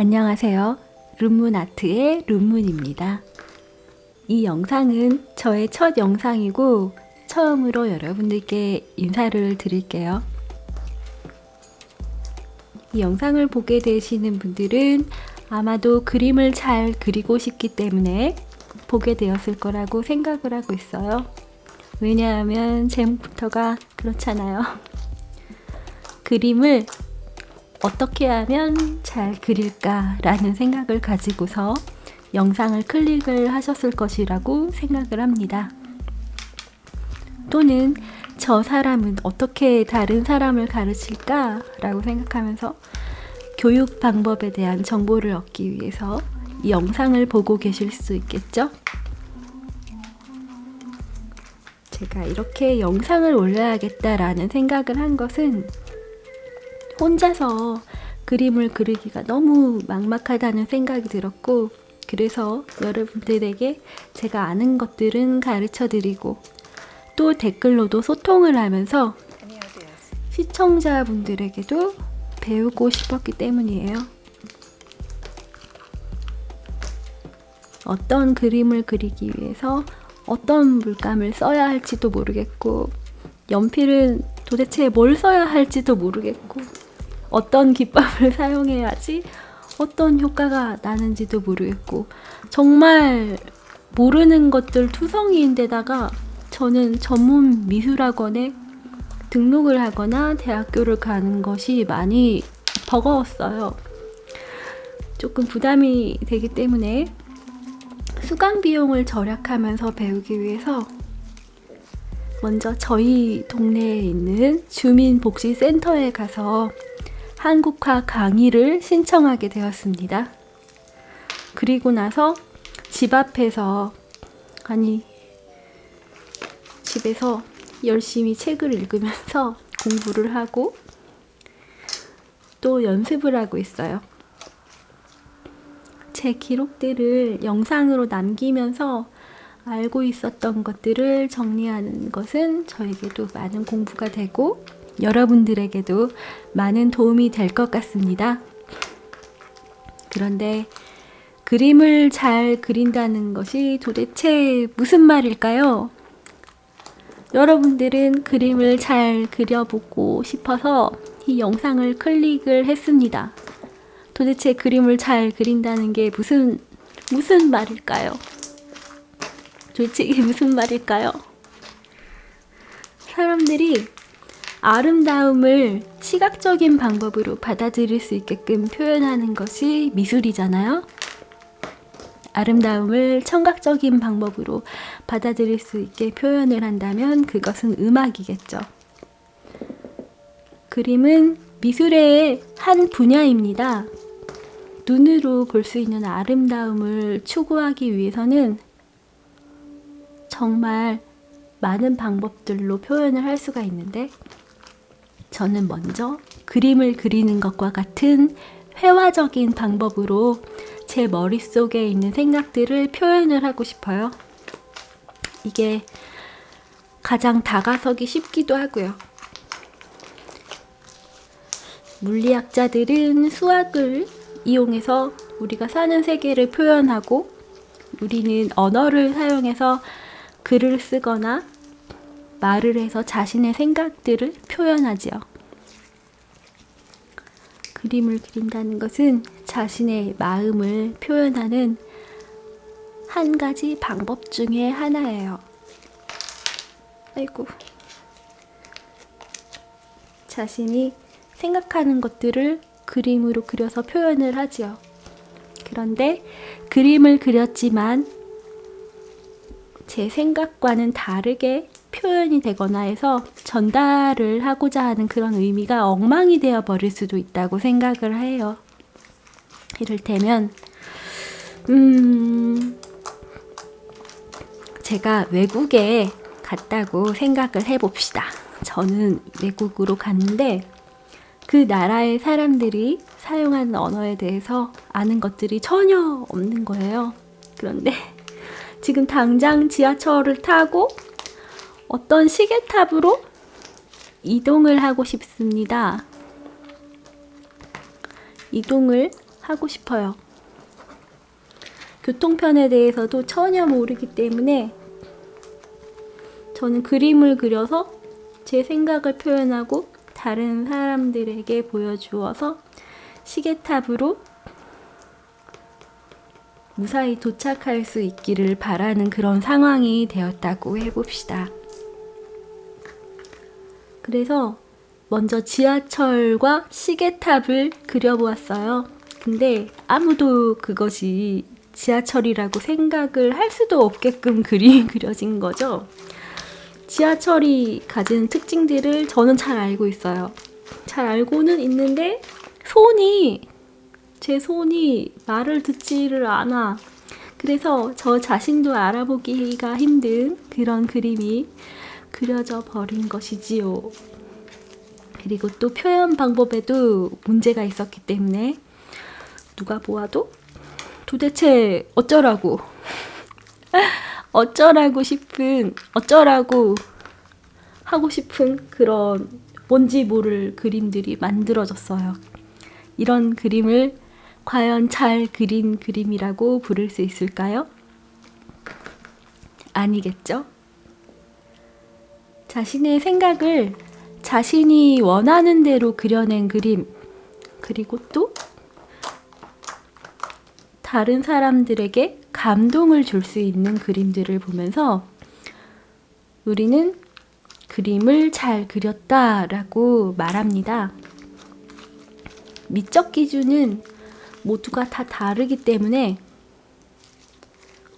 안녕하세요. 룬문아트의 룬문입니다. 이 영상은 저의 첫 영상이고 처음으로 여러분들께 인사를 드릴게요. 이 영상을 보게 되시는 분들은 아마도 그림을 잘 그리고 싶기 때문에 보게 되었을 거라고 생각을 하고 있어요. 왜냐하면 제목부터가 그렇잖아요. 그림을 어떻게 하면 잘 그릴까 라는 생각을 가지고서 영상을 클릭을 하셨을 것이라고 생각을 합니다. 또는 저 사람은 어떻게 다른 사람을 가르칠까 라고 생각하면서 교육 방법에 대한 정보를 얻기 위해서 이 영상을 보고 계실 수 있겠죠? 제가 이렇게 영상을 올려야겠다라는 생각을 한 것은 혼자서 그림을 그리기가 너무 막막하다는 생각이 들었고, 그래서 여러분들에게 제가 아는 것들은 가르쳐 드리고 또 댓글로도 소통을 하면서 시청자분들에게도 배우고 싶었기 때문이에요. 어떤 그림을 그리기 위해서 어떤 물감을 써야 할지도 모르겠고, 연필은 도대체 뭘 써야 할지도 모르겠고, 어떤 기법을 사용해야지 어떤 효과가 나는지도 모르겠고, 정말 모르는 것들 투성이인데다가 저는 전문 미술학원에 등록을 하거나 대학교를 가는 것이 많이 버거웠어요. 조금 부담이 되기 때문에 수강 비용을 절약하면서 배우기 위해서 먼저 저희 동네에 있는 주민복지센터에 가서 한국화 강의를 신청하게 되었습니다. 그리고 나서 집 앞에서, 집에서 열심히 책을 읽으면서 공부를 하고 또 연습을 하고 있어요. 제 기록들을 영상으로 남기면서 알고 있었던 것들을 정리하는 것은 저에게도 많은 공부가 되고 여러분들에게도 많은 도움이 될 것 같습니다. 그런데 그림을 잘 그린다는 것이 도대체 무슨 말일까요? 여러분들은 그림을 잘 그려보고 싶어서 이 영상을 클릭을 했습니다. 도대체 그림을 잘 그린다는 게 무슨 말일까요? 도대체 이게 무슨 말일까요? 사람들이 아름다움을 시각적인 방법으로 받아들일 수 있게끔 표현하는 것이 미술이잖아요. 아름다움을 청각적인 방법으로 받아들일 수 있게 표현을 한다면 그것은 음악이겠죠. 그림은 미술의 한 분야입니다. 눈으로 볼 수 있는 아름다움을 추구하기 위해서는 정말 많은 방법들로 표현을 할 수가 있는데, 저는 먼저 그림을 그리는 것과 같은 회화적인 방법으로 제 머릿속에 있는 생각들을 표현을 하고 싶어요. 이게 가장 다가서기 쉽기도 하고요. 물리학자들은 수학을 이용해서 우리가 사는 세계를 표현하고, 우리는 언어를 사용해서 글을 쓰거나 말을 해서 자신의 생각들을 표현하지요. 그림을 그린다는 것은 자신의 마음을 표현하는 한 가지 방법 중에 하나예요. 자신이 생각하는 것들을 그림으로 그려서 표현을 하지요. 그런데 그림을 그렸지만 제 생각과는 다르게 표현이 되거나 해서 전달을 하고자 하는 그런 의미가 엉망이 되어 버릴 수도 있다고 생각을 해요. 이를테면 제가 외국에 갔다고 생각을 해봅시다. 저는 외국으로 갔는데 그 나라의 사람들이 사용하는 언어에 대해서 아는 것들이 전혀 없는 거예요. 그런데 지금 당장 지하철을 타고 어떤 시계탑으로 이동을 하고 싶습니다. 이동을 하고 싶어요. 교통편에 대해서도 전혀 모르기 때문에 저는 그림을 그려서 제 생각을 표현하고 다른 사람들에게 보여주어서 시계탑으로 무사히 도착할 수 있기를 바라는 그런 상황이 되었다고 해봅시다. 그래서 먼저 지하철과 시계탑을 그려보았어요. 근데 아무도 그것이 지하철이라고 생각을 할 수도 없게끔 그림이 그려진 거죠. 지하철이 가진 특징들을 저는 잘 알고 있어요. 잘 알고는 있는데 제 손이 말을 듣지를 않아. 그래서 저 자신도 알아보기가 힘든 그런 그림이 그려져 버린 것이지요. 그리고 또 표현 방법에도 문제가 있었기 때문에 누가 보아도 도대체 어쩌라고 어쩌라고 하고 싶은 그런 뭔지 모를 그림들이 만들어졌어요. 이런 그림을 과연 잘 그린 그림이라고 부를 수 있을까요? 아니겠죠? 자신의 생각을 자신이 원하는 대로 그려낸 그림, 그리고 또 다른 사람들에게 감동을 줄 수 있는 그림들을 보면서 우리는 그림을 잘 그렸다라고 말합니다. 미적 기준은 모두가 다 다르기 때문에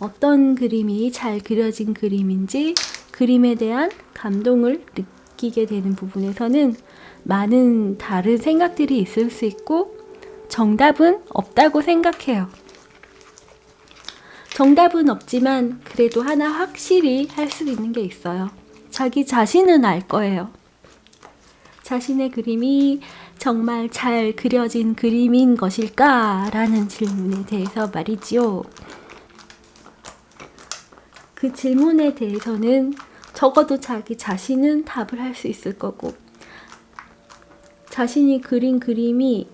어떤 그림이 잘 그려진 그림인지 그림에 대한 감동을 느끼게 되는 부분에서는 많은 다른 생각들이 있을 수 있고 정답은 없다고 생각해요. 정답은 없지만 그래도 하나 확실히 할 수 있는 게 있어요. 자기 자신은 알 거예요. 자신의 그림이 정말 잘 그려진 그림인 것일까? 라는 질문에 대해서 말이지요. 그 질문에 대해서는 적어도 자기 자신은 답을 할 수 있을 거고, 자신이 그린 그림이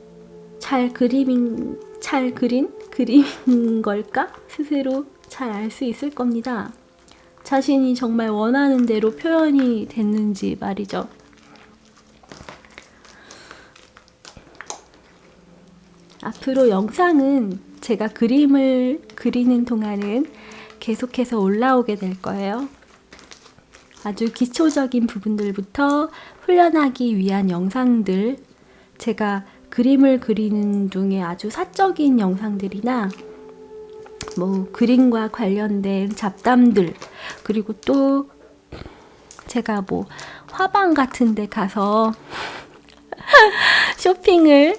잘 그린 그림인 걸까? 스스로 잘 알 수 있을 겁니다. 자신이 정말 원하는 대로 표현이 됐는지 말이죠. 앞으로 영상은 제가 그림을 그리는 동안은 계속해서 올라오게 될 거예요. 아주 기초적인 부분들부터 훈련하기 위한 영상들, 제가 그림을 그리는 중에 아주 사적인 영상들이나 뭐 그림과 관련된 잡담들, 그리고 또 제가 뭐 화방 같은 데 가서 쇼핑을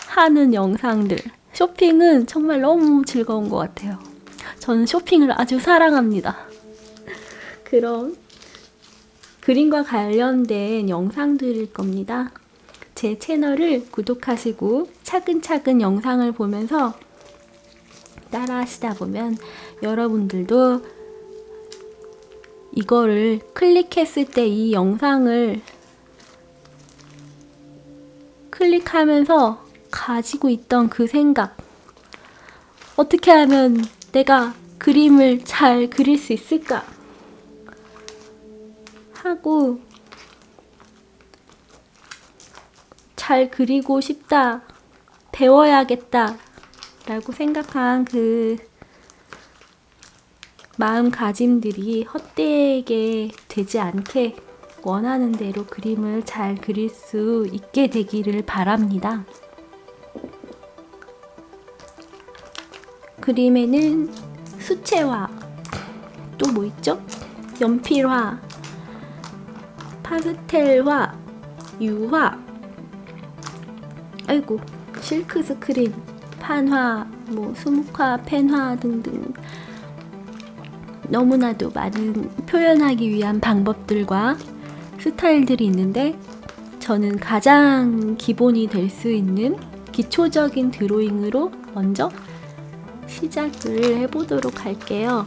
하는 영상들. 쇼핑은 정말 너무 즐거운 것 같아요. 저는 쇼핑을 아주 사랑합니다. 그런 그림과 관련된 영상들일 겁니다. 제 채널을 구독하시고 차근차근 영상을 보면서 따라 하시다 보면 여러분들도 이거를 클릭했을 때 이 영상을 클릭하면서 가지고 있던 그 생각, 어떻게 하면 내가 그림을 잘 그릴 수 있을까 하고 잘 그리고 싶다, 배워야겠다 라고 생각한 그 마음가짐들이 헛되게 되지 않게 원하는 대로 그림을 잘 그릴 수 있게 되기를 바랍니다. 그림에는 수채화, 또 뭐 있죠? 연필화, 파스텔화, 유화, 아이고, 실크 스크린, 판화, 뭐 수묵화, 펜화 등등 너무나도 많은 표현하기 위한 방법들과 스타일들이 있는데, 저는 가장 기본이 될 수 있는 기초적인 드로잉으로 먼저 시작을 해보도록 할게요.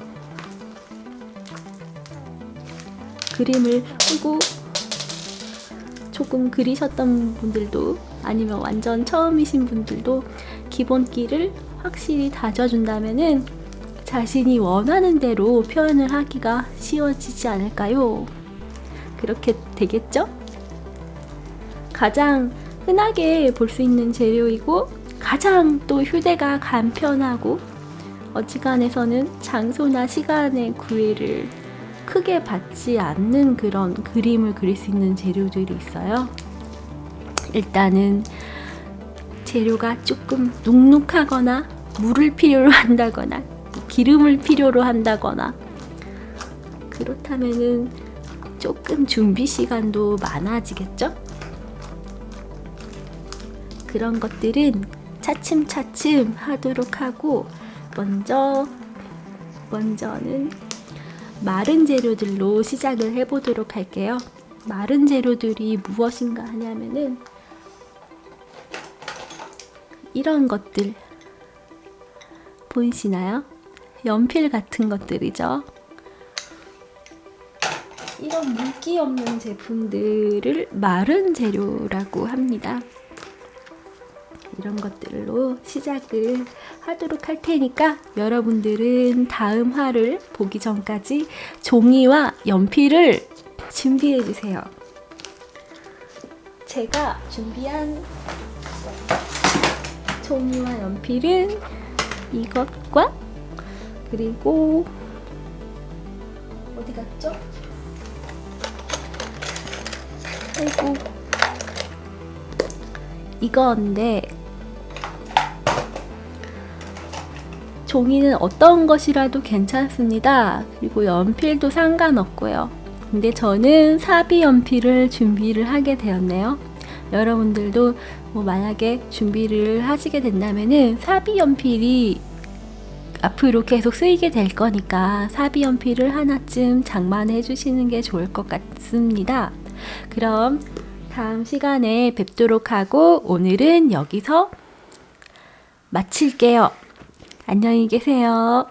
그림을 조금 그리셨던 분들도 아니면 완전 처음이신 분들도 기본기를 확실히 다져준다면은 자신이 원하는 대로 표현을 하기가 쉬워지지 않을까요? 그렇게 되겠죠? 가장 흔하게 볼 수 있는 재료이고 가장 또 휴대가 간편하고 어지간해서는 장소나 시간의 구애를 크게 받지 않는 그런 그림을 그릴 수 있는 재료들이 있어요. 일단은 재료가 조금 눅눅하거나 물을 필요로 한다거나 기름을 필요로 한다거나 그렇다면은 조금 준비 시간도 많아지겠죠? 그런 것들은 차츰차츰 하도록 하고 먼저는 마른 재료들로 시작을 해보도록 할게요. 마른 재료들이 무엇인가 하냐면은 이런 것들 보이시나요? 연필 같은 것들이죠. 이런 물기 없는 제품들을 마른 재료라고 합니다. 이런 것들로 시작을 하도록 할 테니까 여러분들은 다음 화를 보기 전까지 종이와 연필을 준비해 주세요. 제가 준비한 종이와 연필은 이것과 그리고 어디 갔죠? 아이고 이건데 종이는 어떤 것이라도 괜찮습니다. 그리고 연필도 상관없고요. 근데 저는 사비 연필을 준비를 하게 되었네요. 여러분들도 만약에 준비를 하시게 된다면은 사비 연필이 앞으로 계속 쓰이게 될 거니까 사비 연필을 하나쯤 장만해 주시는 게 좋을 것 같습니다. 그럼 다음 시간에 뵙도록 하고 오늘은 여기서 마칠게요. 안녕히 계세요.